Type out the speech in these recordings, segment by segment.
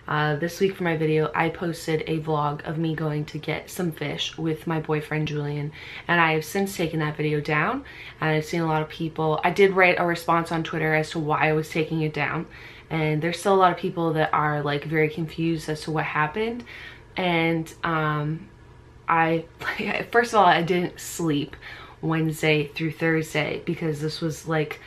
This week for my video, I posted a vlog of me going to get some fish with my boyfriend Julian, and I have since taken that video down, and I've seen a lot of people. I did write a response on Twitter as to why I was taking it down, and there's still a lot of people that are like very confused as to what happened. And first of all, I didn't sleep Wednesday through Thursday because this was like,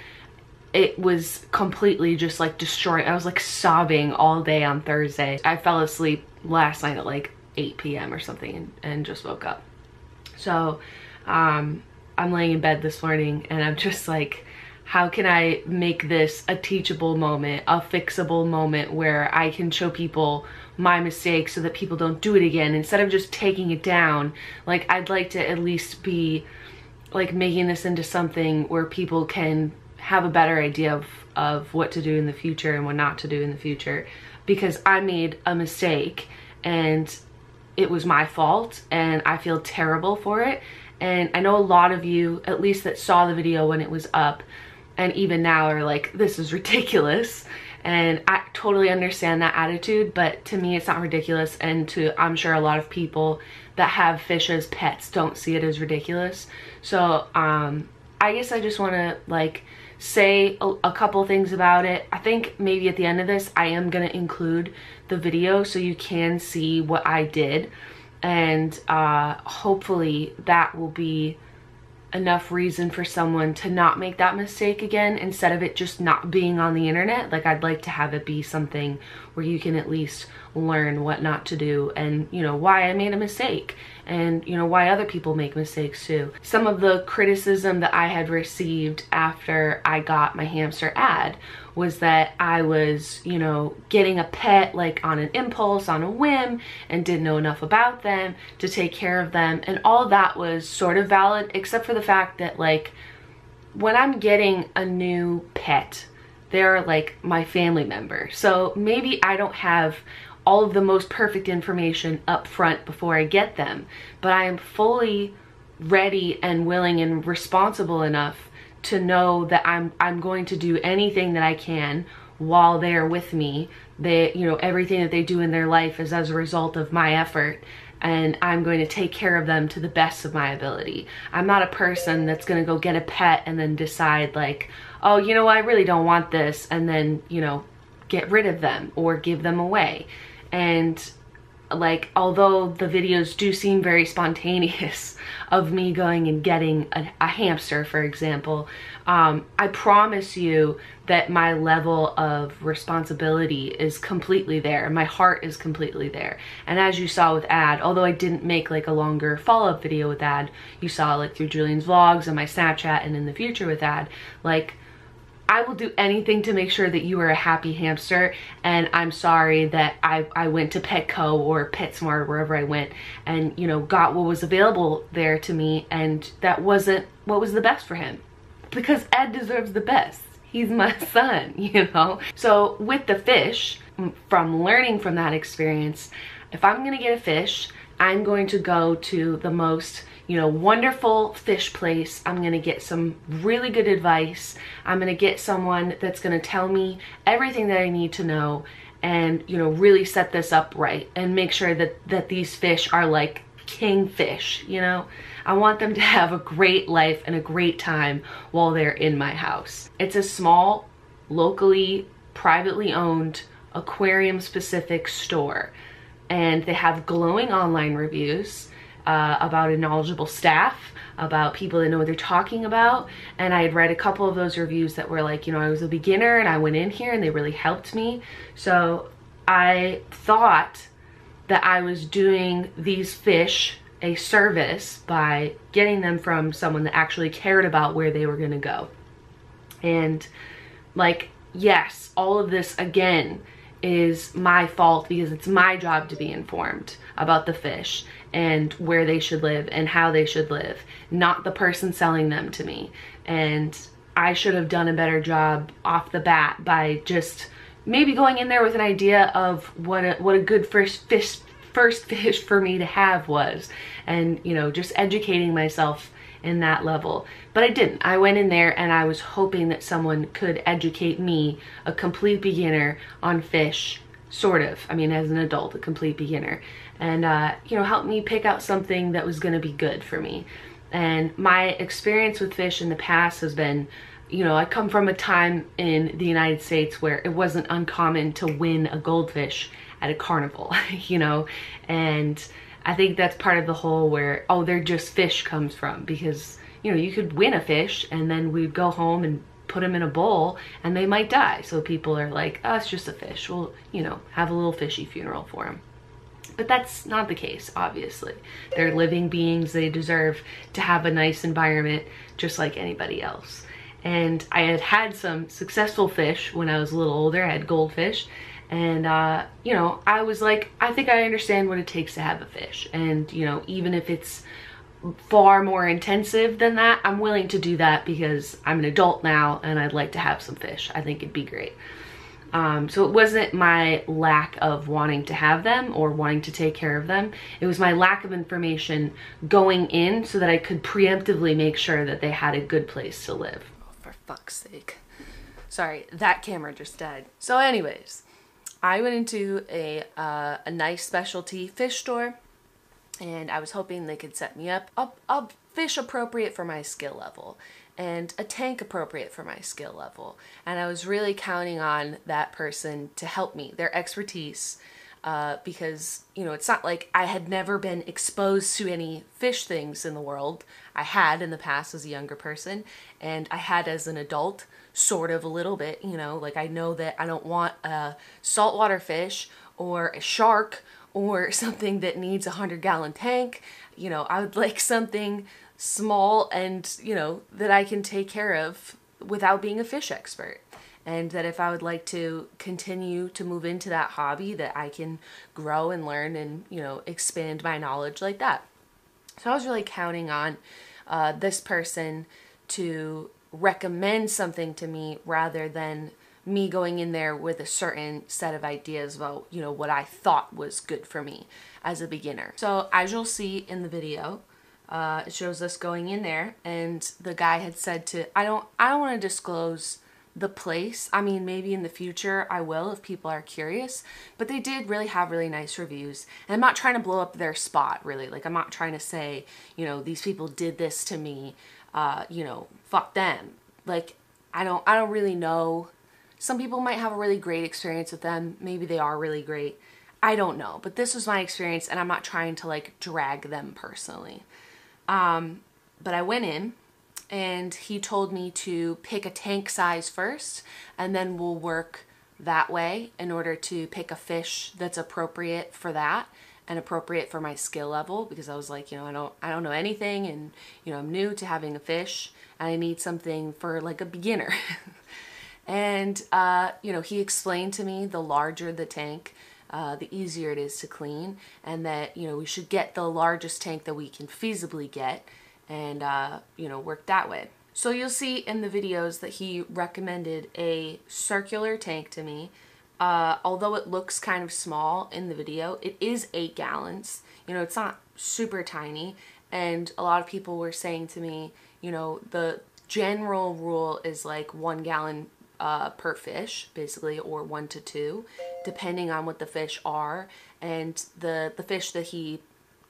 it was completely just like destroying. I was like sobbing all day on Thursday. I fell asleep last night at like 8 p.m. or something and just woke up. So I'm laying in bed this morning and I'm just like, how can I make this a teachable moment, a fixable moment where I can show people my mistakes so that people don't do it again instead of just taking it down. Like, I'd like to at least be like making this into something where people can have a better idea of what to do in the future and what not to do in the future, because I made a mistake and it was my fault and I feel terrible for it. And I know a lot of you, at least that saw the video when it was up and even now, are like, this is ridiculous. And I totally understand that attitude, but to me it's not ridiculous, and to, I'm sure, a lot of people that have fish as pets don't see it as ridiculous. So I guess I just want to like say a couple things about it. I think maybe at the end of this I am going to include the video so you can see what I did, and hopefully that will be enough reason for someone to not make that mistake again, instead of it just not being on the internet. Like, I'd like to have it be something where you can at least learn what not to do, and you know, why I made a mistake, and you know, why other people make mistakes too. Some of the criticism that I had received after I got my hamster ad was that I was, you know, getting a pet like on an impulse, on a whim, and didn't know enough about them to take care of them. And all of that was sort of valid, except for the fact that like, when I'm getting a new pet, they're like my family member. So maybe I don't have all of the most perfect information up front before I get them, but I am fully ready and willing and responsible enough to know that I'm going to do anything that I can while they're with me. They, you know, everything that they do in their life is as a result of my effort, and I'm going to take care of them to the best of my ability. I'm not a person that's going to go get a pet and then decide like, oh, you know, I really don't want this, and then, you know, get rid of them or give them away. And like, although the videos do seem very spontaneous of me going and getting a hamster, for example, I promise you that my level of responsibility is completely there. My heart is completely there. And as you saw with Ad, although I didn't make like a longer follow-up video with Ad, you saw like through Julian's vlogs and my Snapchat and in the future with Ad, like, I will do anything to make sure that you are a happy hamster. And I'm sorry that I went to Petco or PetSmart or wherever I went and, you know, got what was available there to me, and that wasn't what was the best for him, because Ed deserves the best. He's my son, you know? So with the fish, from learning from that experience, if I'm gonna get a fish, I'm going to go to the most, you know, wonderful fish place. I'm gonna get some really good advice. I'm gonna get someone that's gonna tell me everything that I need to know, and, you know, really set this up right and make sure that these fish are like king fish, you know? I want them to have a great life and a great time while they're in my house. It's a small, locally, privately owned, aquarium specific store, and they have glowing online reviews about a knowledgeable staff, about people that know what they're talking about. And I had read a couple of those reviews that were like, you know, I was a beginner and I went in here and they really helped me. So I thought that I was doing these fish a service by getting them from someone that actually cared about where they were gonna go. And like, yes, all of this again is my fault, because it's my job to be informed about the fish and where they should live and how they should live, not the person selling them to me. And I should have done a better job off the bat by just maybe going in there with an idea of what a good first fish for me to have was, and, you know, just educating myself in that level. But I didn't. I went in there and I was hoping that someone could educate me, a complete beginner, on fish sort of. I mean, as an adult, a complete beginner. And, you know, helped me pick out something that was gonna be good for me. And my experience with fish in the past has been, you know, I come from a time in the United States where it wasn't uncommon to win a goldfish at a carnival, you know, and I think that's part of the whole where, oh, they're just fish comes from, because, you know, you could win a fish and then we'd go home and put them in a bowl and they might die. So people are like, oh, it's just a fish. We'll, you know, have a little fishy funeral for them. But that's not the case, obviously. They're living beings. They deserve to have a nice environment just like anybody else. And I had had some successful fish when I was a little older. I had goldfish. And, you know, I was like, I think I understand what it takes to have a fish. And, you know, even if it's far more intensive than that, I'm willing to do that because I'm an adult now and I'd like to have some fish. I think it'd be great. So it wasn't my lack of wanting to have them or wanting to take care of them. It was my lack of information going in so that I could preemptively make sure that they had a good place to live. Oh, for fuck's sake. Sorry, that camera just died. So anyways, I went into a nice specialty fish store and I was hoping they could set me up a fish appropriate for my skill level and a tank appropriate for my skill level. And I was really counting on that person to help me, their expertise, because, you know, it's not like I had never been exposed to any fish things in the world. I had in the past as a younger person, and I had as an adult, sort of a little bit, you know, like I know that I don't want a saltwater fish or a shark or something that needs a 100-gallon tank. You know, I would like something small and, you know, that I can take care of without being a fish expert. And that if I would like to continue to move into that hobby, that I can grow and learn and, you know, expand my knowledge like that. So I was really counting on this person to recommend something to me rather than me going in there with a certain set of ideas about, you know, what I thought was good for me as a beginner. So as you'll see in the video, it shows us going in there, and the guy had said to, I don't want to disclose the place. I mean, maybe in the future I will if people are curious, but they did really have really nice reviews. And I'm not trying to blow up their spot, really. Like, I'm not trying to say, you know, these people did this to me, you know, fuck them. Like, I don't really know. Some people might have a really great experience with them. Maybe they are really great. I don't know, but this was my experience, and I'm not trying to like drag them personally. But I went in and he told me to pick a tank size first, and then we'll work that way in order to pick a fish that's appropriate for that and appropriate for my skill level, because I was like, you know, I don't know anything, and, you know, I'm new to having a fish and I need something for like a beginner. And, you know, he explained to me the larger the tank, the easier it is to clean, and that, you know, we should get the largest tank that we can feasibly get and, you know, work that way. So you'll see in the videos that he recommended a circular tank to me. Although it looks kind of small in the video, it is 8 gallons. You know, it's not super tiny. And a lot of people were saying to me, you know, the general rule is like 1 gallon per fish, basically, or 1 to 2, depending on what the fish are. And the fish that he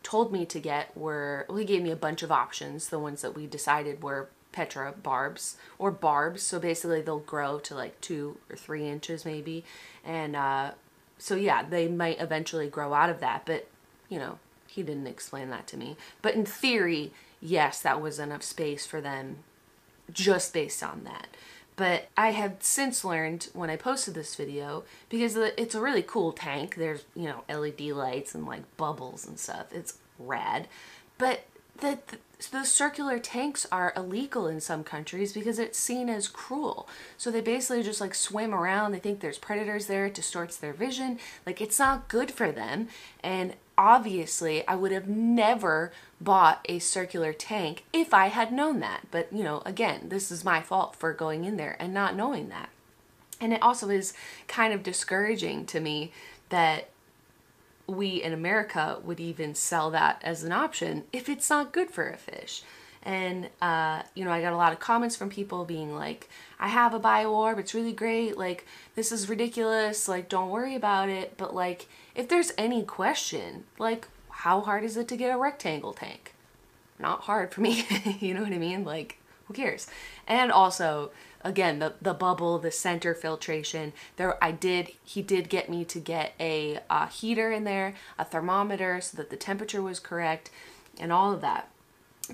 told me to get were, well, he gave me a bunch of options. The ones that we decided were Petra barbs or barbs. So basically they'll grow to like 2 or 3 inches maybe. And so yeah, they might eventually grow out of that, but you know, he didn't explain that to me. But in theory, yes, that was enough space for them just based on that. But I have since learned when I posted this video, because it's a really cool tank. There's, you know, LED lights and like bubbles and stuff. It's rad. But the circular tanks are illegal in some countries because it's seen as cruel. So they basically just like swim around. They think there's predators there. It distorts their vision. Like, it's not good for them. And obviously I would have never bought a circular tank if I had known that. But, you know, again, this is my fault for going in there and not knowing that. And it also is kind of discouraging to me that we in America would even sell that as an option if it's not good for a fish. And, you know, I got a lot of comments from people being like, I have a bio orb, it's really great, like, this is ridiculous, like, don't worry about it. But, like, if there's any question, like, how hard is it to get a rectangle tank? Not hard for me, you know what I mean? Like, who cares? And also, again, the bubble, the center filtration, he did get me to get a heater in there, a thermometer so that the temperature was correct, and all of that.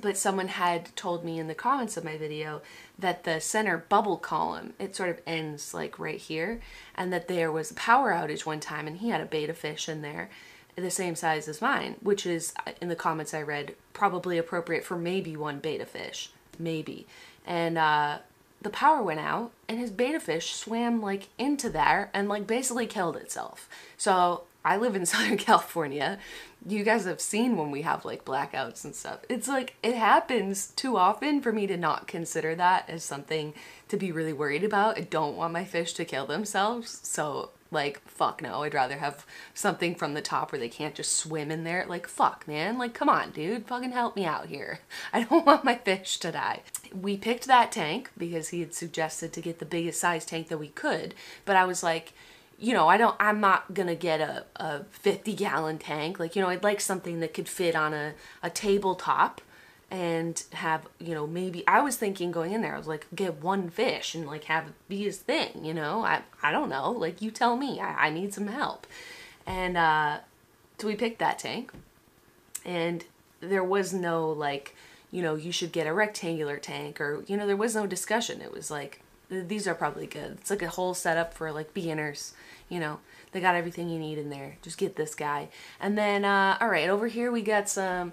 But someone had told me in the comments of my video that the center bubble column, it sort of ends like right here, and that there was a power outage one time and he had a betta fish in there the same size as mine, which is, in the comments I read, probably appropriate for maybe one betta fish, maybe. And the power went out and his betta fish swam like into there and like basically killed itself. So I live in Southern California. You guys have seen when we have like blackouts and stuff. It's like, it happens too often for me to not consider that as something to be really worried about. I don't want my fish to kill themselves. So like, fuck no, I'd rather have something from the top where they can't just swim in there. Like, fuck, man. Like, come on, dude. Fucking help me out here. I don't want my fish to die. We picked that tank because he had suggested to get the biggest size tank that we could. But I was like, you know, I'm not gonna get a 50-gallon tank. Like, you know, I'd like something that could fit on a tabletop and have, you know, maybe, I was thinking going in there, I was like, get one fish and like have it be his thing, you know? I don't know, like, you tell me, I need some help. And so we picked that tank, and there was no like, you know, you should get a rectangular tank, or, you know, there was no discussion. It was like, these are probably good. It's like a whole setup for like beginners, you know, they got everything you need in there. Just get this guy. And then, all right, over here we got some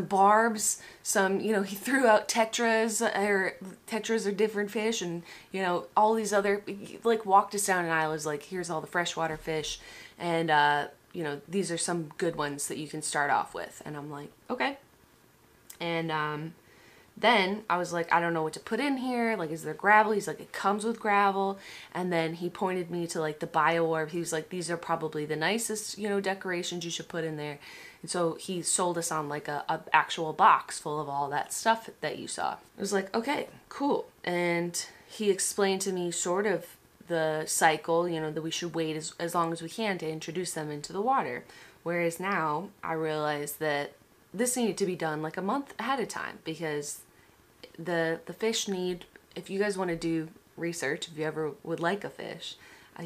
barbs, some, you know, he threw out tetras are different fish, and, you know, all these other, like, walked us down an aisle, was like, here's all the freshwater fish, and, you know, these are some good ones that you can start off with. And I'm like, okay. And, then I was like, I don't know what to put in here. Like, is there gravel? He's like, it comes with gravel. And then he pointed me to like the bio orb. He was like, these are probably the nicest, you know, decorations you should put in there. And so he sold us on like a actual box full of all that stuff that you saw. I was like, okay, cool. And he explained to me sort of the cycle, you know, that we should wait as long as we can to introduce them into the water. Whereas now I realized that this needed to be done like a month ahead of time, because the fish need, if you guys want to do research, if you ever would like a fish,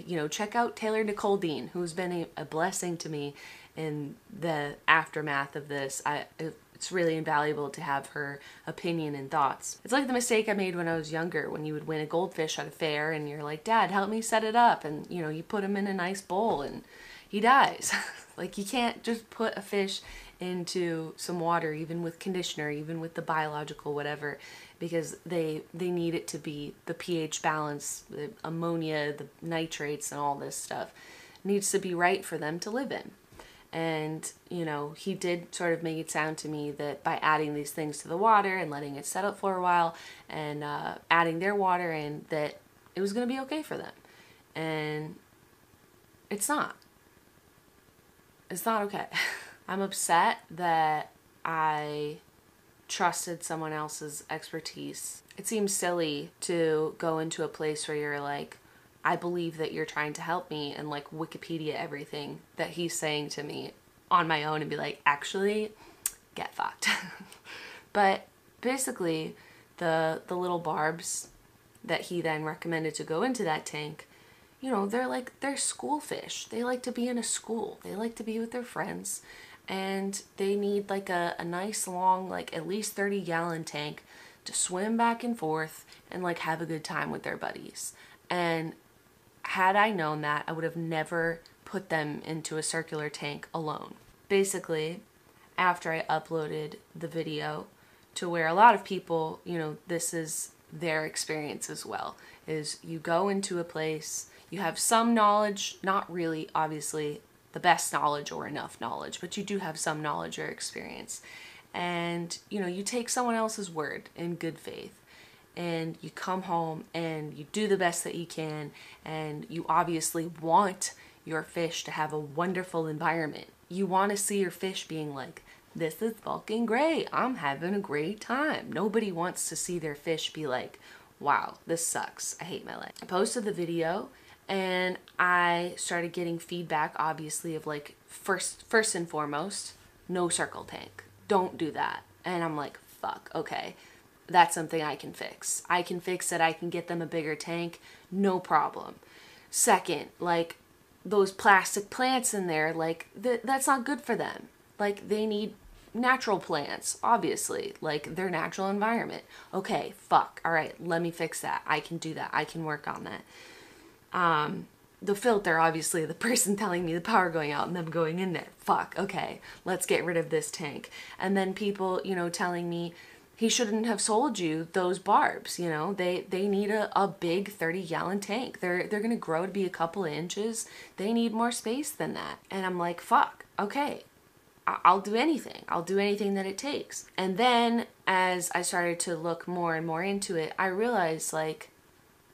you know, check out Taylor Nicole Dean, who's been a blessing to me in the aftermath of this. It's really invaluable to have her opinion and thoughts. It's like the mistake I made when I was younger, when you would win a goldfish at a fair and you're like, Dad, help me set it up. And, you know, you put him in a nice bowl and he dies. Like, you can't just put a fish into some water, even with conditioner, even with the biological whatever, because they need it to be the pH balance, the ammonia, the nitrates, and all this stuff needs to be right for them to live in. And, you know, he did sort of make it sound to me that by adding these things to the water and letting it settle for a while and adding their water in, that it was going to be okay for them. And it's not. It's not okay. I'm upset that I trusted someone else's expertise. It seems silly to go into a place where you're like, I believe that you're trying to help me, and like Wikipedia everything that he's saying to me on my own and be like, actually, get fucked. But basically, the little barbs that he then recommended to go into that tank, you know, they're school fish. They like to be in a school. They like to be with their friends. And they need like a nice long, like at least 30-gallon tank to swim back and forth and like have a good time with their buddies. And had I known that, I would have never put them into a circular tank alone. Basically, after I uploaded the video to where a lot of people, you know, this is their experience as well, is you go into a place, you have some knowledge, not really, obviously, the best knowledge or enough knowledge, but you do have some knowledge or experience. And, you know, you take someone else's word in good faith, and you come home and you do the best that you can, and you obviously want your fish to have a wonderful environment. You want to see your fish being like this is fucking great. I'm having a great time. Nobody wants to see their fish be like, wow, this sucks. I hate my life. I posted the video and I started getting feedback, obviously, of like, first and foremost, no circle tank. Don't do that. And I'm like, fuck, okay. That's something I can fix. I can fix it. I can get them a bigger tank. No problem. Second, like, those plastic plants in there, like, that's not good for them. Like, they need natural plants, obviously, like their natural environment. Okay, fuck. All right, let me fix that. I can do that. I can work on that. The filter, obviously, the person telling me the power going out and them going in there. Fuck, okay, let's get rid of this tank. And then people, you know, telling me he shouldn't have sold you those barbs, you know, they need a big 30-gallon tank. They're gonna grow to be a couple of inches. They need more space than that. And I'm like, fuck, okay. I'll do anything. I'll do anything that it takes. And then as I started to look more and more into it, I realized, like,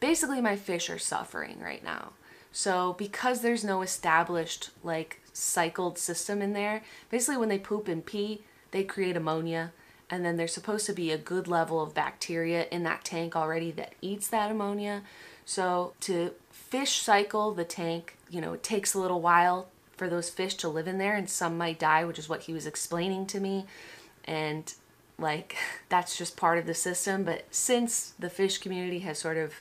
basically my fish are suffering right now. So because there's no established, like, cycled system in there, basically when they poop and pee, they create ammonia, and then there's supposed to be a good level of bacteria in that tank already that eats that ammonia. So to fish cycle the tank, you know, it takes a little while for those fish to live in there, and some might die, which is what he was explaining to me. And like, that's just part of the system. But since the fish community has sort of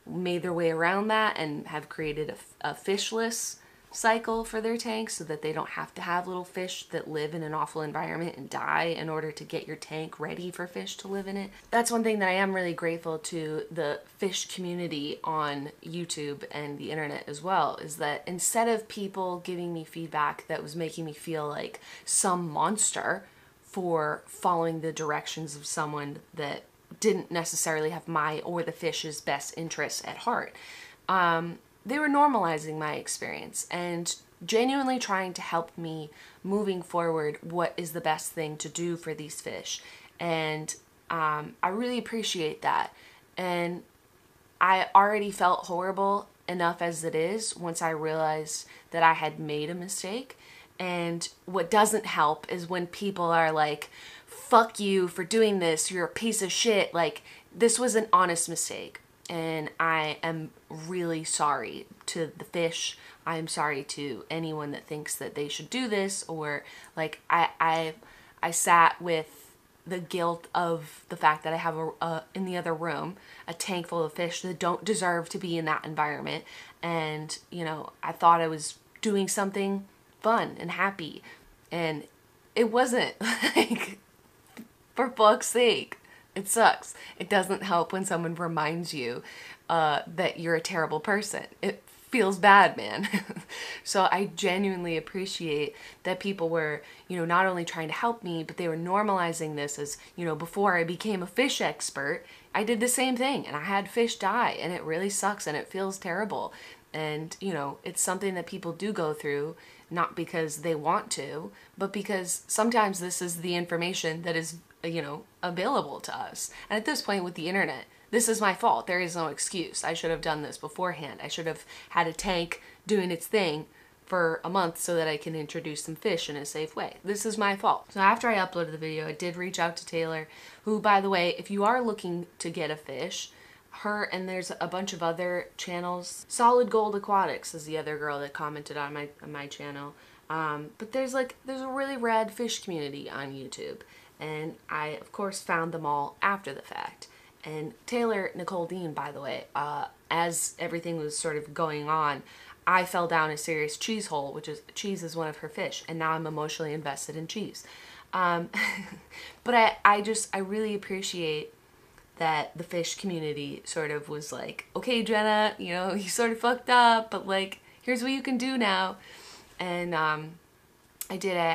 made their way around that and have created a fishless cycle for their tanks so that they don't have to have little fish that live in an awful environment and die in order to get your tank ready for fish to live in it. That's one thing that I am really grateful to the fish community on YouTube and the internet as well, is that instead of people giving me feedback that was making me feel like some monster for following the directions of someone that didn't necessarily have my or the fish's best interests at heart, they were normalizing my experience and genuinely trying to help me moving forward what is the best thing to do for these fish. And I really appreciate that. And I already felt horrible enough as it is once I realized that I had made a mistake. And what doesn't help is when people are like, fuck you for doing this, you're a piece of shit. Like, this was an honest mistake. And I am really sorry to the fish. I'm sorry to anyone that thinks that they should do this, or like I sat with the guilt of the fact that I have in the other room a tank full of fish that don't deserve to be in that environment. And, you know, I thought I was doing something fun and happy, and it wasn't. Like, for fuck's sake. It sucks. It doesn't help when someone reminds you that you're a terrible person. It feels bad, man. So I genuinely appreciate that people were, you know, not only trying to help me, but they were normalizing this as, you know, before I became a fish expert, I did the same thing and I had fish die, and it really sucks and it feels terrible. And, you know, it's something that people do go through, not because they want to, but because sometimes this is the information that is, you know, available to us. And at this point with the internet, this is my fault. There is no excuse. I should have done this beforehand. I should have had a tank doing its thing for a month so that I can introduce some fish in a safe way. This is my fault. So after I uploaded the video, I did reach out to Taylor, who, by the way, if you are looking to get a fish, her and there's a bunch of other channels. Solid Gold Aquatics is the other girl that commented on my channel. But there's a really rad fish community on YouTube. And I, of course, found them all after the fact. And Taylor Nicole Dean, by the way, as everything was sort of going on, I fell down a serious cheese hole, which is, cheese is one of her fish, and now I'm emotionally invested in cheese. But I really appreciate that the fish community sort of was like, okay, Jenna, you know, you sort of fucked up, but like, here's what you can do now. And I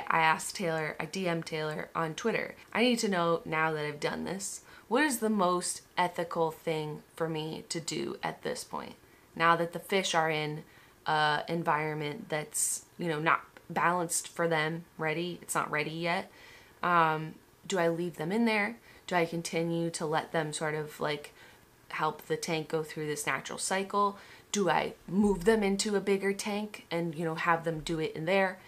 asked Taylor, I DM'd Taylor on Twitter. I need to know, now that I've done this, what is the most ethical thing for me to do at this point? Now that the fish are in an environment that's, you know, not balanced for them, ready, it's not ready yet. Do I leave them in there? Do I continue to let them sort of like help the tank go through this natural cycle? Do I move them into a bigger tank and, you know, have them do it in there?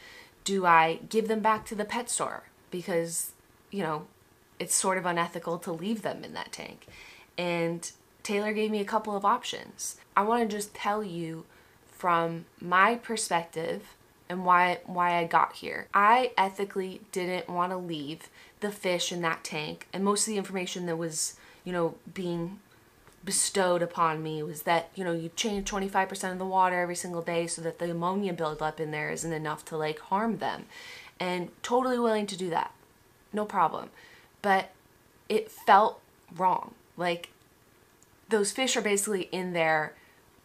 Do I give them back to the pet store? because, you know, it's sort of unethical to leave them in that tank. And Taylor gave me a couple of options. I want to just tell you from my perspective and why I got here. I ethically didn't want to leave the fish in that tank, and most of the information that was, you know, being bestowed upon me was that, you know, you change 25% of the water every single day so that the ammonia buildup in there isn't enough to like harm them. And totally willing to do that. No problem. But it felt wrong. Like, those fish are basically in there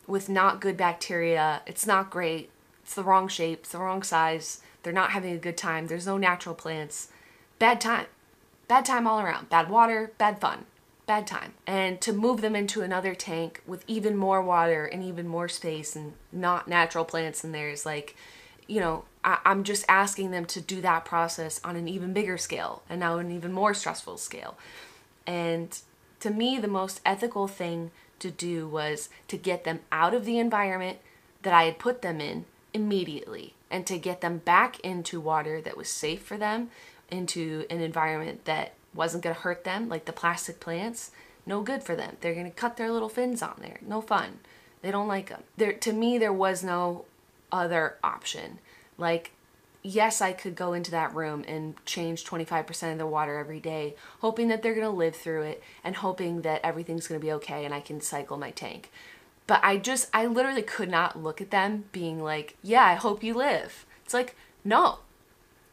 with not good bacteria. It's not great. It's the wrong shape. It's the wrong size. They're not having a good time. There's no natural plants. Bad time. Bad time all around. Bad water, bad fun. Bad time. And to move them into another tank with even more water and even more space and not natural plants in there is like, you know, I'm just asking them to do that process on an even bigger scale and now an even more stressful scale. And to me, the most ethical thing to do was to get them out of the environment that I had put them in immediately and to get them back into water that was safe for them, into an environment that wasn't going to hurt them, like the plastic plants. No good for them. They're going to cut their little fins on there. No fun. They don't like them. To me, there was no other option. Like, yes, I could go into that room and change 25% of the water every day, hoping that they're going to live through it and hoping that everything's going to be okay and I can cycle my tank. But I literally could not look at them being like, yeah, I hope you live. It's like, no,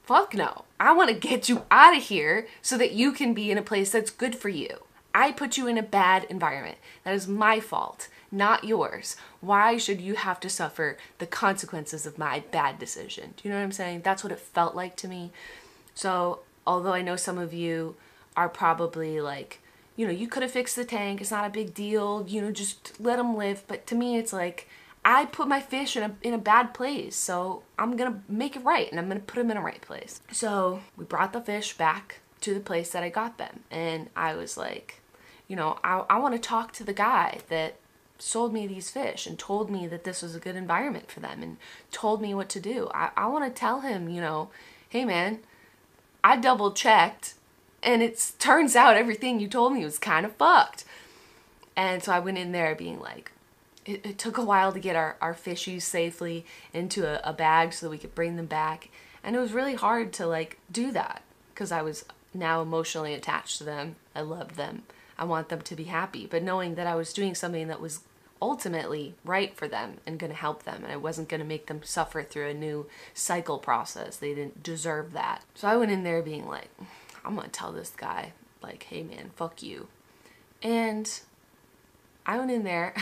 fuck no. I want to get you out of here so that you can be in a place that's good for you. I put you in a bad environment. That is my fault, not yours. Why should you have to suffer the consequences of my bad decision? Do you know what I'm saying? That's what it felt like to me. So, although I know some of you are probably like, you know, you could have fixed the tank. It's not a big deal. You know, just let them live. But to me, it's like, I put my fish in a bad place. So I'm going to make it right. And I'm going to put them in a right place. So we brought the fish back to the place that I got them. And I was like, you know, I want to talk to the guy that sold me these fish and told me that this was a good environment for them and told me what to do. I want to tell him, you know, hey man, I double checked and it turns out everything you told me was kind of fucked. And so I went in there being like, it took a while to get our fishies safely into a bag so that we could bring them back. And it was really hard to like do that because I was now emotionally attached to them. I loved them. I want them to be happy, but knowing that I was doing something that was ultimately right for them and going to help them, and I wasn't going to make them suffer through a new cycle process. They didn't deserve that. So I went in there being like, I'm going to tell this guy, like, hey man, fuck you. And I went in there,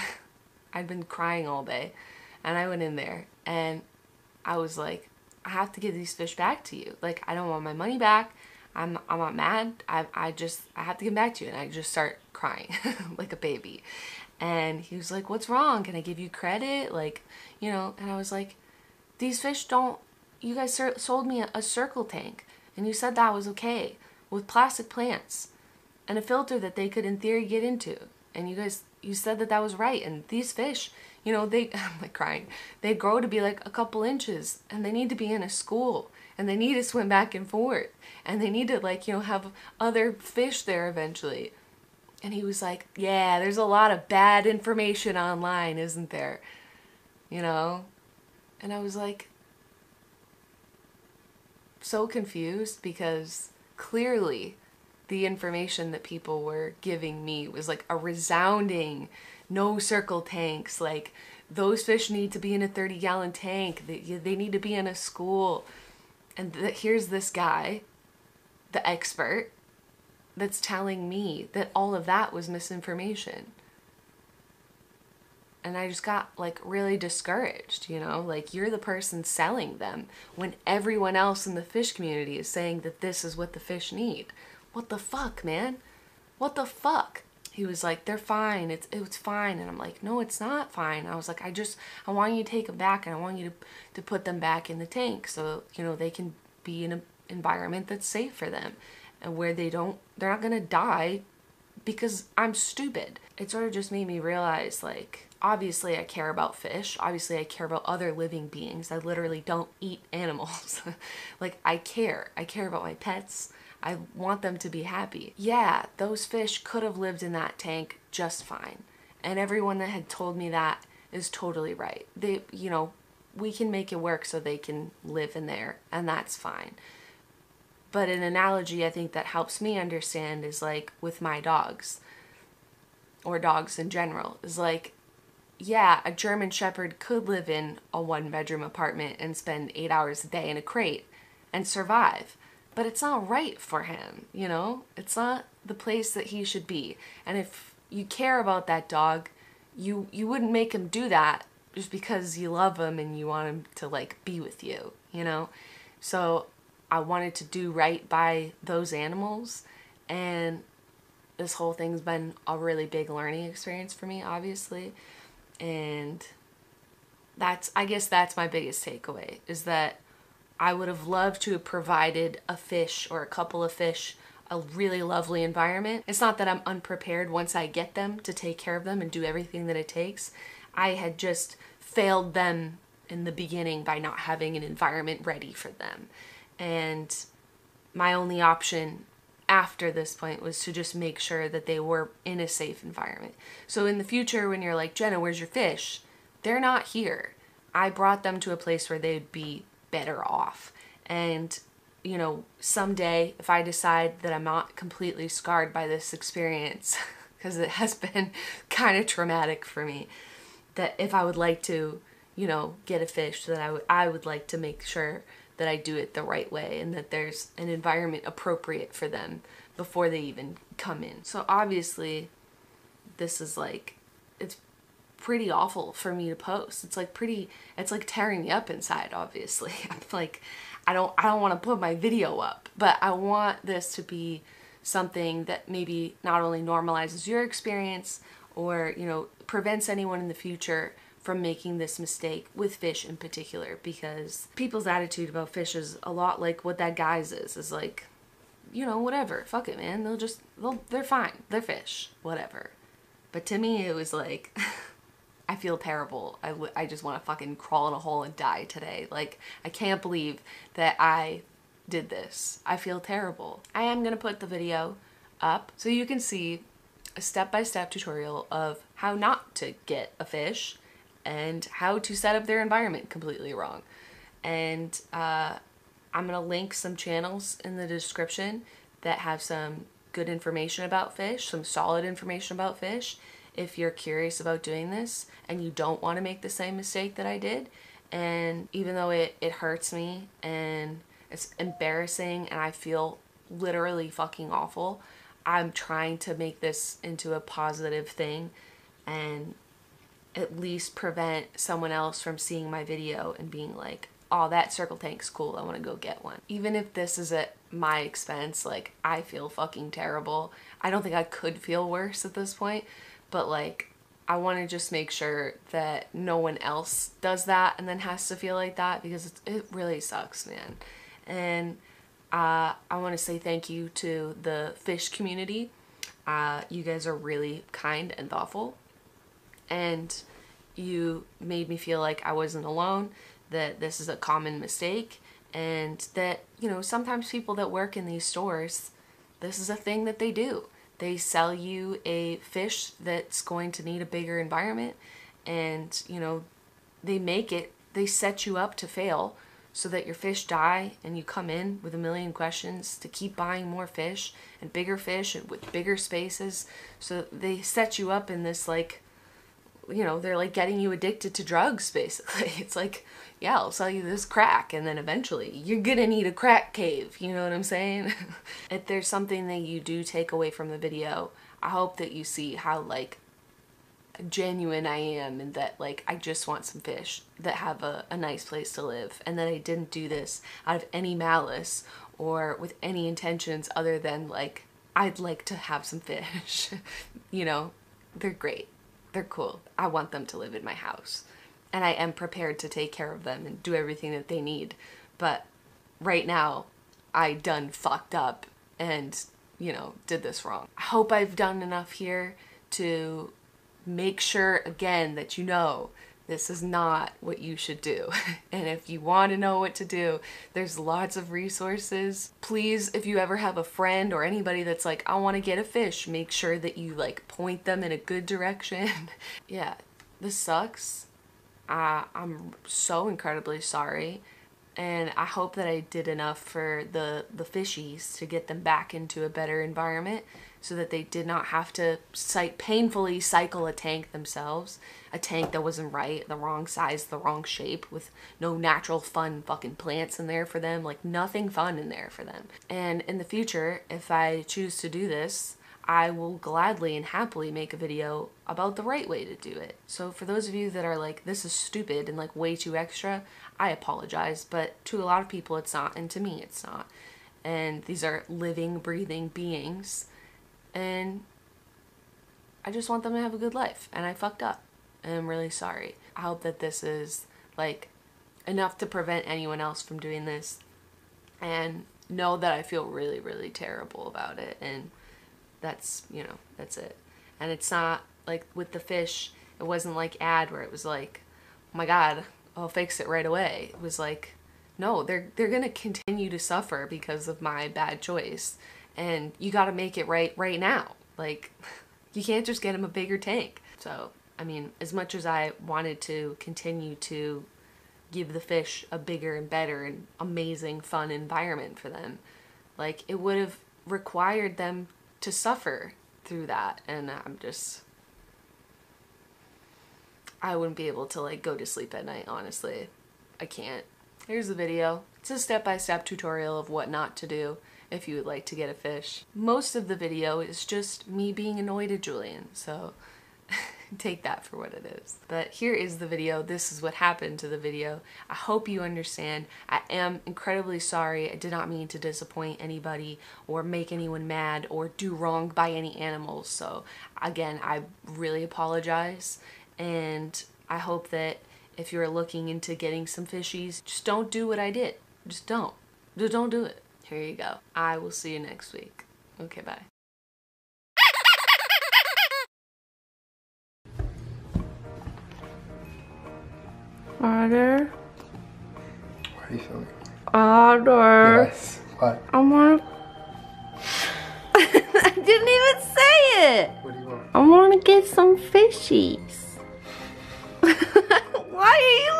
I'd been crying all day, and I went in there and I was like, I have to give these fish back to you. Like, I don't want my money back. I'm not mad. I have to get back to you. And I just start crying like a baby. And he was like, what's wrong? Can I give you credit? Like, you know, and I was like, these fish don't, you guys sold me a circle tank and you said that was okay with plastic plants and a filter that they could in theory get into. And you said that was right. And these fish, you know, I'm like crying, they grow to be like a couple inches and they need to be in a school. And they need to swim back and forth. And they need to, like, you know, have other fish there eventually. And he was like, yeah, there's a lot of bad information online, isn't there? You know? And I was like, so confused because clearly the information that people were giving me was like a resounding no circle tanks. Like, those fish need to be in a 30-gallon tank. They need to be in a school. And here's this guy, the expert, that's telling me that all of that was misinformation. And I just got like really discouraged, you know, like you're the person selling them when everyone else in the fish community is saying that this is what the fish need. What the fuck, man? What the fuck? He was like, they're fine. It's fine. And I'm like, no, it's not fine. I was like, I want you to take them back and I want you to put them back in the tank so, you know, they can be in an environment that's safe for them and where they're not going to die because I'm stupid. It sort of just made me realize, like, obviously I care about fish. Obviously I care about other living beings. I literally don't eat animals. Like, I care. I care about my pets. I want them to be happy. Yeah, those fish could have lived in that tank just fine. And everyone that had told me that is totally right. They, you know, we can make it work so they can live in there, and that's fine. But an analogy I think that helps me understand is like with my dogs, or dogs in general, is like, yeah, a German Shepherd could live in a 1-bedroom apartment and spend 8 hours a day in a crate and survive. But it's not right for him, you know? It's not the place that he should be. And if you care about that dog, you wouldn't make him do that just because you love him and you want him to, like, be with you, you know? So I wanted to do right by those animals, and this whole thing's been a really big learning experience for me, obviously. And I guess that's my biggest takeaway, is that I would have loved to have provided a fish or a couple of fish a really lovely environment. It's not that I'm unprepared once I get them to take care of them and do everything that it takes. I had just failed them in the beginning by not having an environment ready for them. And my only option after this point was to just make sure that they were in a safe environment. So in the future, when you're like, Jenna, where's your fish? They're not here. I brought them to a place where they'd be better off. And, you know, someday if I decide that I'm not completely scarred by this experience, because it has been kind of traumatic for me, that if I would like to, you know, get a fish, that I would like to make sure that I do it the right way and that there's an environment appropriate for them before they even come in. So obviously this is like, it's pretty awful for me to post. It's like tearing me up inside, obviously. I'm like, I don't want to put my video up, but I want this to be something that maybe not only normalizes your experience or, you know, prevents anyone in the future from making this mistake with fish in particular, because people's attitude about fish is a lot like what that guy's is like, you know, whatever, fuck it, man, they're fine, they're fish, whatever. But to me it was like, I feel terrible. I just want to fucking crawl in a hole and die today. Like, I can't believe that I did this. I feel terrible. I am gonna put the video up so you can see a step-by-step tutorial of how not to get a fish and how to set up their environment completely wrong. And I'm gonna link some channels in the description that have some good information about fish, some solid information about fish, if you're curious about doing this and you don't want to make the same mistake that I did. And even though it hurts me and it's embarrassing and I feel literally fucking awful, I'm trying to make this into a positive thing and at least prevent someone else from seeing my video and being like, oh, that circle tank's cool, I want to go get one. Even if this is at my expense, like, I feel fucking terrible. I don't think I could feel worse at this point, but like, I want to just make sure that no one else does that and then has to feel like that, because it really sucks, man. And I want to say thank you to the fish community. You guys are really kind and thoughtful, and you made me feel like I wasn't alone, that this is a common mistake, and that, you know, sometimes people that work in these stores, this is a thing that they do. They sell you a fish that's going to need a bigger environment, and, you know, they set you up to fail so that your fish die and you come in with a million questions to keep buying more fish and with bigger spaces. So they set you up in this, like, you know, they're like getting you addicted to drugs, basically. It's like, yeah, I'll sell you this crack, and then eventually you're gonna need a crack cave, you know what I'm saying? If there's something that you do take away from the video, I hope that you see how, like, genuine I am, and that, like, I just want some fish that have a nice place to live, and that I didn't do this out of any malice or with any intentions other than, like, I'd like to have some fish. You know, they're great. They're cool. I want them to live in my house, and I am prepared to take care of them and do everything that they need. But right now, I done fucked up, and you know, did this wrong. I hope I've done enough here to make sure, again, that you know this is not what you should do. And if you want to know what to do, there's lots of resources. Please, if you ever have a friend or anybody that's like, I want to get a fish, make sure that you like point them in a good direction. Yeah, this sucks. I'm so incredibly sorry. And I hope that I did enough for the fishies to get them back into a better environment so that they did not have to painfully cycle a tank themselves. A tank that wasn't right, the wrong size, the wrong shape, with no natural fun fucking plants in there for them. Like nothing fun in there for them. And in the future, if I choose to do this, I will gladly and happily make a video about the right way to do it. So for those of you that are like, this is stupid and like way too extra, I apologize, but to a lot of people it's not, and to me it's not. And these are living, breathing beings, and I just want them to have a good life, and I fucked up, and I'm really sorry. I hope that this is like enough to prevent anyone else from doing this, and know that I feel really, really terrible about it, and that's, you know, that's it. And it's not like with the fish, it wasn't like ad where it was like, oh my god, I'll fix it right away. It was like, no, they're gonna continue to suffer because of my bad choice, and you gotta make it right now. Like, you can't just get them a bigger tank. So, I mean, as much as I wanted to continue to give the fish a bigger and better and amazing fun environment for them, like, it would have required them to suffer through that, and I wouldn't be able to like go to sleep at night, honestly. I can't. Here's the video. It's a step-by-step tutorial of what not to do if you would like to get a fish. Most of the video is just me being annoyed at Julian, so take that for what it is. But here is the video. This is what happened to the video. I hope you understand. I am incredibly sorry. I did not mean to disappoint anybody or make anyone mad or do wrong by any animals. So again, I really apologize, and I hope that if you're looking into getting some fishies, just don't do what I did. Just don't. Just don't do it. Here you go. I will see you next week. Okay, bye. Otter. Why are you filming? Otter. Yes. What? I want to... I didn't even say it. What do you want? I want to get some fishies. Why are you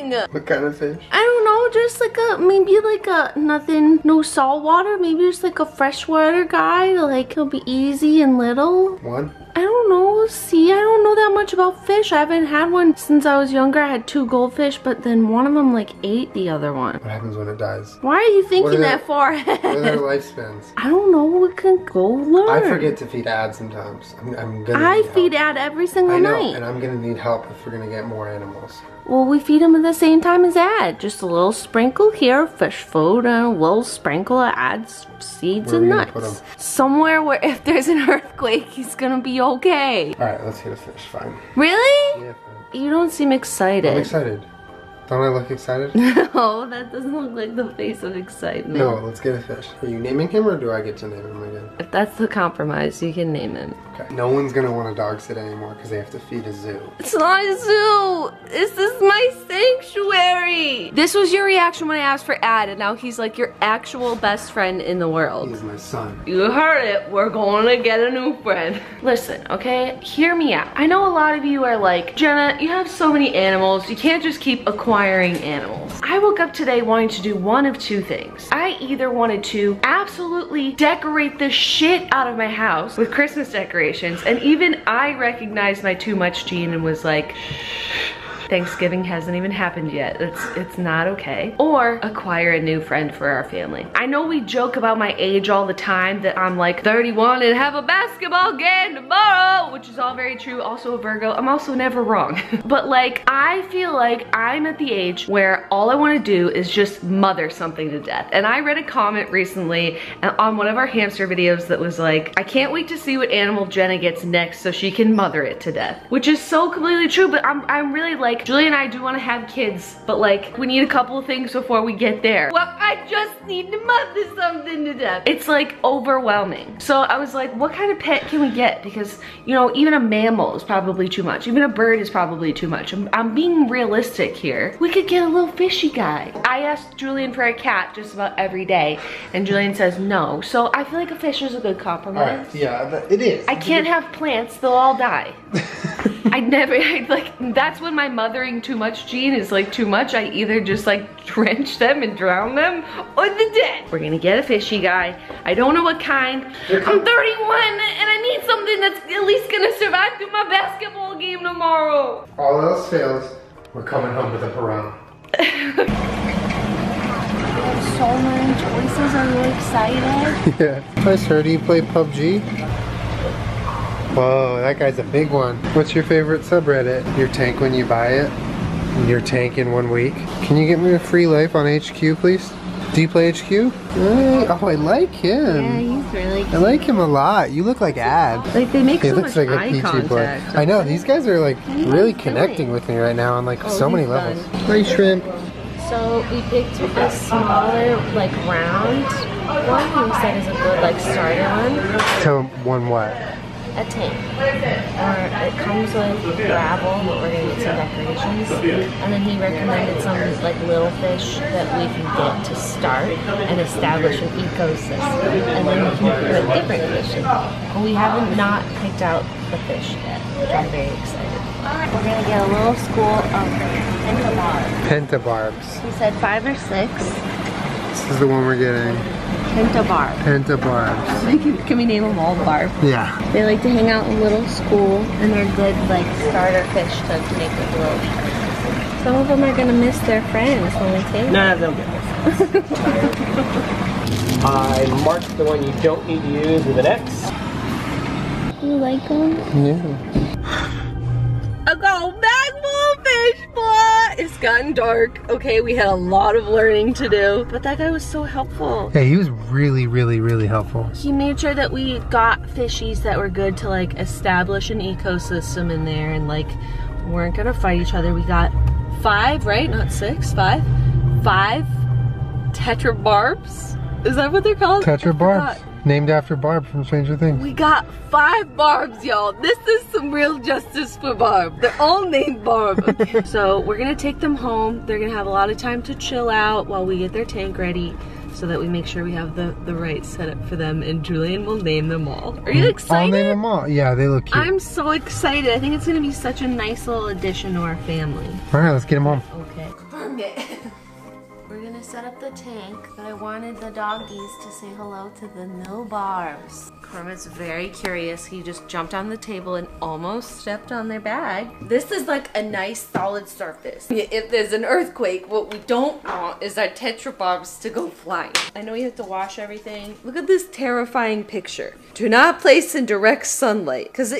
laughing? What kind of fish? I don't know, just like maybe like nothing, no salt water, maybe just like a freshwater guy, like he'll be easy and little. One? I don't know, see, I don't know that much about fish. I haven't had one since I was younger. I had 2 goldfish, but then one of them like ate the other one. What happens when it dies? Why are you thinking that far ahead? What are their lifespans? I don't know, we can go learn. I forget to feed Ad sometimes. I feed Ad every single night. And I'm gonna need help if we're gonna get more animals. Well, we feed him at the same time as Ad. Just a little sprinkle here of fish food and a little sprinkle of Ad's seeds and nuts. Somewhere where if there's an earthquake, he's gonna be okay. Alright, let's get a fish, fine. Really? Yeah, fine. You don't seem excited. I'm excited. Don't I look excited? No, that doesn't look like the face of excitement. No, let's get a fish. Are you naming him or do I get to name him again? If that's the compromise, you can name him. Okay. No one's gonna want a dog sit anymore because they have to feed a zoo. It's not a zoo! This is my sanctuary! This was your reaction when I asked for Ad, and now he's like your actual best friend in the world. He's my son. You heard it. We're going to get a new friend. Listen, okay? Hear me out. I know a lot of you are like, Jenna, you have so many animals. You can't just keep acquiring animals. I woke up today wanting to do one of 2 things. I either wanted to absolutely decorate the shit out of my house with Christmas decorations, and even I recognized my too much gene and was like, Thanksgiving hasn't even happened yet. It's not okay. Or acquire a new friend for our family. I know we joke about my age all the time, that I'm like 31 and have a basketball game tomorrow, which is all very true. Also a Virgo. I'm also never wrong. But like, I feel like I'm at the age where all I want to do is just mother something to death. And I read a comment recently on one of our hamster videos that was like, I can't wait to see what animal Jenna gets next so she can mother it to death. Which is so completely true, but I'm really like, Julie and I do want to have kids, but like, we need a couple of things before we get there. Well, I I just need to mother something to death. It's like overwhelming. So I was like, what kind of pet can we get? Because, you know, even a mammal is probably too much. Even a bird is probably too much. I'm being realistic here. We could get a little fishy guy. I asked Julian for a cat just about every day, and Julian says no. So I feel like a fish is a good compromise. All right, yeah, it is. I can't have plants, they'll all die. That's when my mothering too much gene is like too much. I either just like drench them and drown them, or they're dead. We're gonna get a fishy guy. I don't know what kind. I'm 31 and I need something that's at least gonna survive through my basketball game tomorrow. All else fails, we're coming home with a piranha. So many choices, are you excited? Yeah. Hi sir, do you play PUBG? Whoa, that guy's a big one. What's your favorite subreddit? Your tank when you buy it? Your tank in 1 week? Can you get me a free life on HQ, please? Do you play HQ? Oh, I like him. Yeah, he's really cute. I like him a lot. You look like Ad. Like they make He so looks much like a eye peachy boy. contact. I know, these guys are like really connecting with me right now on like so many levels. Hi shrimp. So we picked a smaller, like round one. We said is a good, like starter one. Tell one what? A tank. Or it comes with gravel, but we're gonna get some decorations. And then he recommended some like little fish that we can get to start and establish an ecosystem. And then we can put different fish in. But we haven't not picked out the fish yet, which I'm very excited. We're gonna get a little school of pentabarbs. Pentabarbs. He said 5 or 6. This is the one we're getting. Pentabarb. Pentabarbs. Can we name them all Barb? Yeah. They like to hang out in little school, and they're good like starter fish to make it grow. Some of them are gonna miss their friends when we take them. None of them get this. I marked the one you don't need to use with an X. You like them? Yeah. I got a bag full of fish, boy. It's gotten dark. Okay, we had a lot of learning to do, but that guy was so helpful. Yeah, he was really, really, really helpful. He made sure that we got fishies that were good to like establish an ecosystem in there and like weren't gonna fight each other. We got 5, right? Not 6, 5. 5 tetrabarbs. Is that what they're called? Tetrabarbs. Named after Barb from Stranger Things. We got 5 Barbs, y'all. This is some real justice for Barb. They're all named Barb. Okay. So we're gonna take them home. They're gonna have a lot of time to chill out while we get their tank ready so that we make sure we have the right setup for them, and Julian will name them all. Are you excited? I'll name them all. Yeah, they look cute. I'm so excited. I think it's gonna be such a nice little addition to our family. All right, let's get them home. Okay. We're gonna set up the tank, but I wanted the doggies to say hello to the new Barbs. Kermit's very curious. He just jumped on the table and almost stepped on their bag. This is like a nice solid surface. If there's an earthquake, what we don't want is our tetrabarbs to go flying. I know you have to wash everything. Look at this terrifying picture. Do not place in direct sunlight, because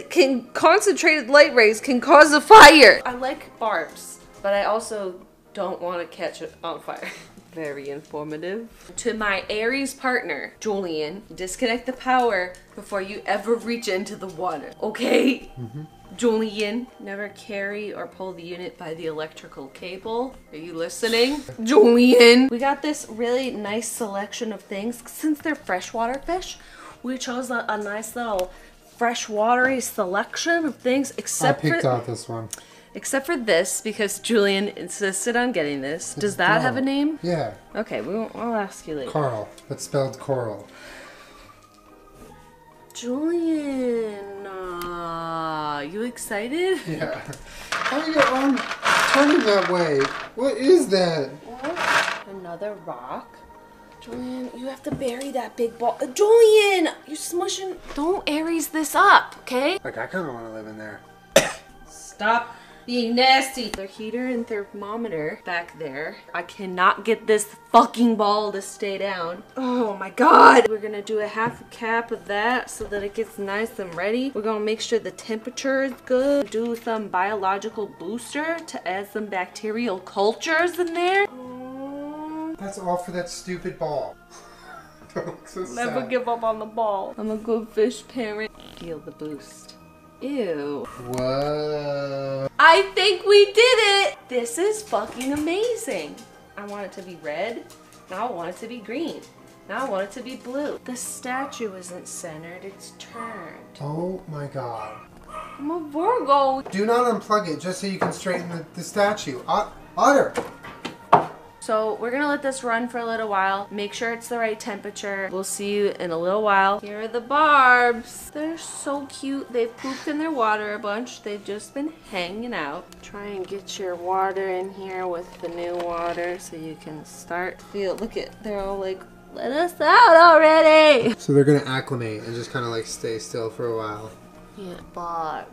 concentrated light rays can cause a fire. I like barbs, but I also don't want to catch it on fire. Very informative. To my Aries partner, Julian, disconnect the power before you ever reach into the water, okay? Julian, never carry or pull the unit by the electrical cable. Are you listening? Julian! We got this really nice selection of things. Since they're freshwater fish, we chose a nice little freshwatery selection of things, I picked out this one. Except for this, because Julian insisted on getting this. Does that have a name? Yeah. Okay, I'll ask you later. Carl. It's spelled coral. Julian, you excited? Yeah. How you turning that way? What is that? What? Another rock? Julian, you have to bury that big ball. Julian, you're smushing. Don't Aries this up, okay? Like, I kind of want to live in there. Stop being nasty. Their heater and thermometer back there. I cannot get this fucking ball to stay down. Oh my god. We're gonna do a half a cap of that so that it gets nice and ready. We're gonna make sure the temperature is good. Do some biological booster to add some bacterial cultures in there. That's all for that stupid ball. So Never give up on the ball. I'm a good fish parent. Feel the boost. Ew. Whoa. I think we did it! This is fucking amazing. I want it to be red Now I want it to be green. Now I want it to be blue. The statue isn't centered, it's turned. Oh my god. I'm a Virgo. Do not unplug it just so you can straighten the statue. Otter! So we're gonna let this run for a little while. Make sure it's the right temperature. We'll see you in a little while. Here are the barbs. They're so cute. They've pooped in their water a bunch. They've just been hanging out. Try and get your water in here with the new water so you can start. Feel, look at, they're all like, let us out already. So they're gonna acclimate and just kind of like stay still for a while. Yeah, barbs.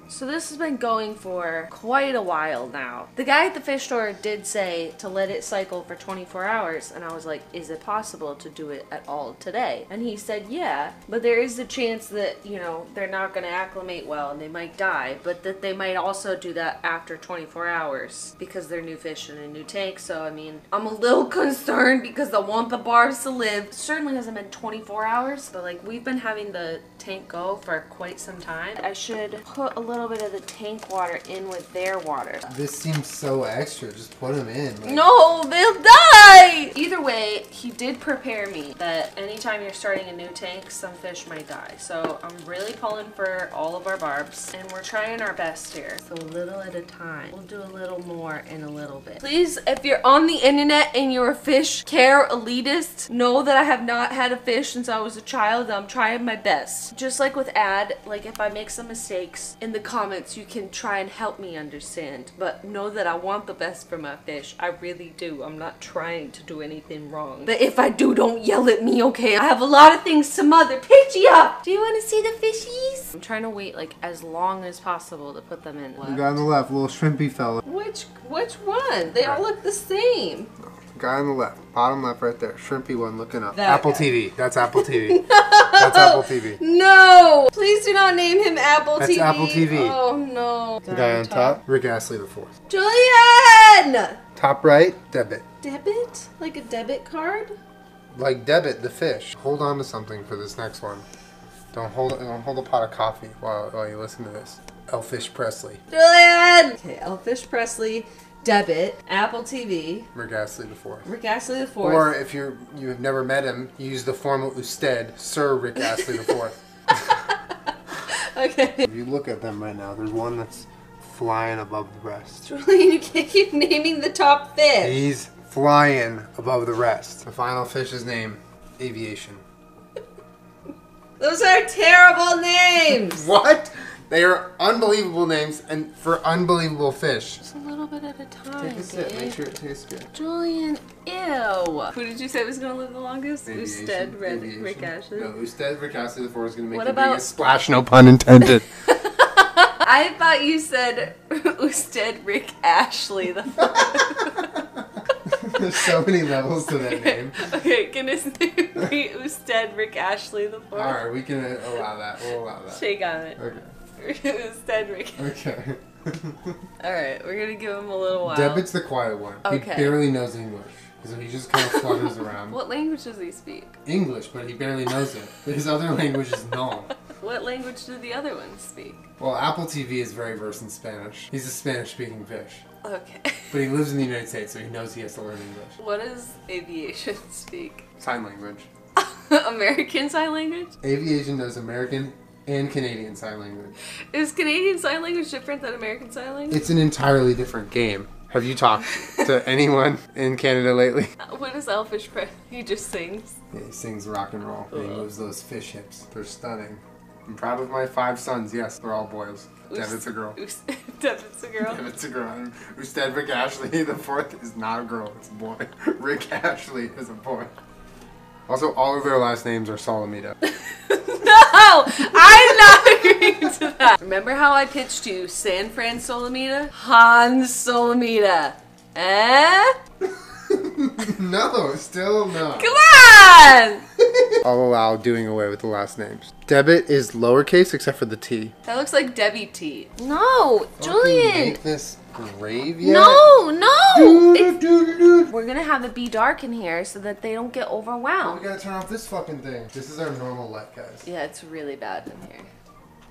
So this has been going for quite a while now. The guy at the fish store did say to let it cycle for 24 hours, and I was like, is it possible to do it at all today? And he said, yeah, but there is a chance that, you know, they're not gonna acclimate well and they might die, but that they might also do that after 24 hours because they're new fish in a new tank. So, I mean, I'm a little concerned because I want the barbs to live. It certainly hasn't been 24 hours, but like we've been having the tank go for quite some time. I should put a little bit of the tank water in with their water. This seems so extra. Just put them in. Like... No, they'll die! Either way, he did prepare me that anytime you're starting a new tank, some fish might die. So I'm really pulling for all of our barbs, and we're trying our best here. So a little at a time. We'll do a little more in a little bit. Please, if you're on the internet and you're a fish care elitist, know that I have not had a fish since I was a child. I'm trying my best. Just like with Ad, like if I make some mistakes in the comments, you can try and help me understand, but know that I want the best for my fish. I really do. I'm not trying to do anything wrong. But if I do, don't yell at me, okay? I have a lot of things to mother. Pitchy up! Do you want to see the fishies? I'm trying to wait like as long as possible to put them in. The guy on the left, little shrimpy fella. Which one? They all look the same. Guy on the left, bottom left right there, shrimpy one looking up. That Apple guy. TV. That's Apple TV. That's Apple TV. No! Please do not name him Apple That's TV. Apple TV. Oh no. The guy on top, Rick Astley the fourth. Julian! Top right, debit. Debit? Like a debit card? Like debit, the fish. Hold on to something for this next one. Don't hold a pot of coffee while you listen to this. Elfish Presley. Julian! Okay, Elfish Presley, debit, Apple TV, Rick Astley the fourth. Rick Astley the fourth. Or if you have never met him, use the formal usted, Sir Rick Astley the fourth. Okay. If you look at them right now, there's one that's flying above the rest. Julian, you can't keep naming the top fish. He's flying above the rest. The final fish's name, Aviation. Those are terrible names. What? They are unbelievable names and for unbelievable fish. Just a little bit at a time. Take a sip, Dave. make sure it tastes good. Julian, ew. Who did you say was going to live the longest? Aviation. Usted Aviation. Rick Ashley. No, Usted Rick Astley the fourth is going to make What the about- biggest splash, no pun intended. I thought you said Usted Rick Ashley the There's so many levels to that name. Okay, can his name be Usted Rick Ashley the fourth? Alright, we can allow that. We'll allow that. Shake on it. Okay. Usted Rick. Okay. Alright, we're gonna give him a little while. Debit's the quiet one. Okay. He barely knows English. So he just kind of flutters around. What language does he speak? English, but he barely knows it. His other language is no. What language do the other ones speak? Well, Apple TV is very versed in Spanish. He's a Spanish-speaking fish. Okay. But he lives in the United States, so he knows he has to learn English. What does aviation speak? Sign language. American Sign Language? Aviation knows American and Canadian Sign Language. Is Canadian Sign Language different than American Sign Language? It's an entirely different game. Have you talked to anyone in Canada lately? What is Elfish Pre? He just sings. Yeah, he sings rock and roll. And he moves those fish hips. They're stunning. I'm proud of my 5 sons. Yes, they're all boys. Debit's a girl. Debit's a girl. Debit's a girl. Usted Rick Ashley the fourth is not a girl. It's a boy. Rick Ashley is a boy. Also, all of their last names are Solomita. No! I'm not agreeing to that. Remember how I pitched you San Fran Solomita? Han Solomita. Eh? No, still no. Come on! I'll allow doing away with the last names. Debit is lowercase except for the T. That looks like Debbie T. No, Julian. Make this grave yet? No, no. Dude. We're gonna have it be dark in here so that they don't get We overwhelmed. gotta turn off this fucking thing. This is our normal light, guys. Yeah, it's really bad in here.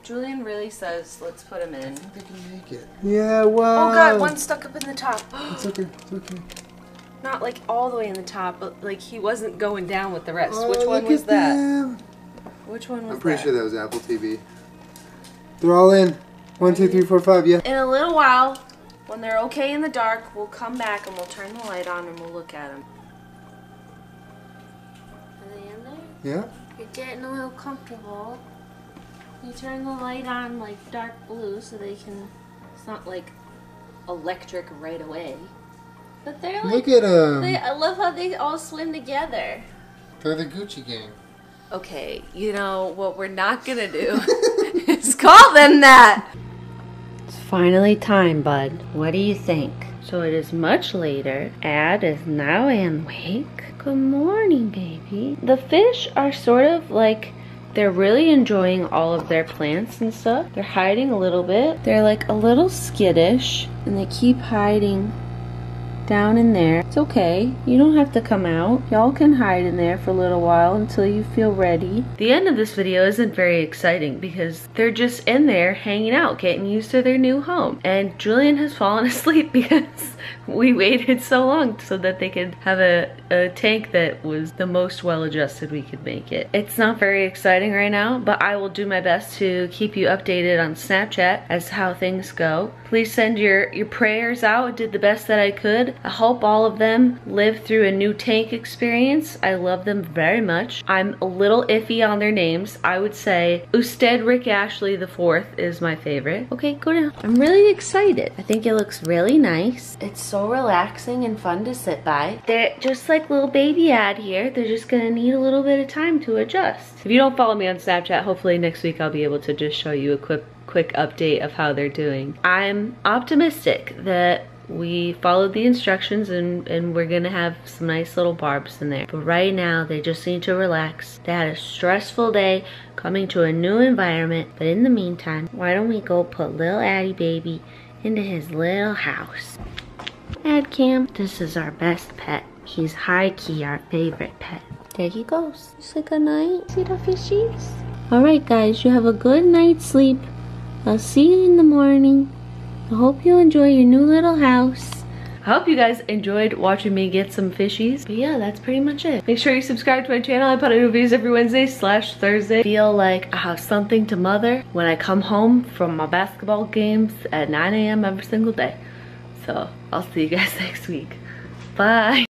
Julian really says, let's put him in. They can make it. Yeah, well. Oh god, one's stuck up in the top. It's okay. It's okay. Not like all the way in the top, but like he wasn't going down with the rest. Oh, Which one look was at that? them. Which one was that? I'm pretty sure that was Apple TV. They're all in. 1, 2, 3, 4, 5, yeah. In a little while, when they're okay in the dark, we'll come back and we'll turn the light on and we'll look at them. Are they in there? Yeah. You're getting a little comfortable. You turn the light on like dark blue so they can, it's not like electric right away. But they're like, Look at them. I love how they all swim together. They're the Gucci gang. Okay, you know what we're not gonna do is call them that. It's finally time, bud. What do you think? So it is much later. Ad is now awake. Good morning, baby. The fish are sort of like, they're really enjoying all of their plants and stuff. They're hiding a little bit. They're like a little skittish and they keep hiding down in there. It's okay. You don't have to come out. Y'all can hide in there for a little while until you feel ready. The end of this video isn't very exciting because they're just in there hanging out, getting used to their new home. And Julian has fallen asleep because we waited so long so that they could have a tank that was the most well-adjusted we could make it. It's not very exciting right now, but I will do my best to keep you updated on Snapchat as to how things go. Please send your prayers out. I did the best that I could. I hope all of them live through a new tank experience. I love them very much. I'm a little iffy on their names. I would say Usted Rick Ashley IV is my favorite. Okay, go down. I'm really excited. I think it looks really nice. It's so relaxing and fun to sit by. They're just like little baby Ad here. They're just gonna need a little bit of time to adjust. If you don't follow me on Snapchat, hopefully next week I'll be able to just show you a quick update of how they're doing. I'm optimistic that we followed the instructions and we're gonna have some nice little barbs in there. But right now, they just need to relax. They had a stressful day coming to a new environment. But in the meantime, why don't we go put little Addie baby into his little house. Ad Cam, this is our best pet. He's high-key our favorite pet. There he goes. You say good night. See the fishies? Alright guys, you have a good night's sleep. I'll see you in the morning. I hope you enjoy your new little house. I hope you guys enjoyed watching me get some fishies. But yeah, that's pretty much it. Make sure you subscribe to my channel. I put out new videos every Wednesday/Thursday. Feel like I have something to mother when I come home from my basketball games at 9 AM every single day. So I'll see you guys next week. Bye.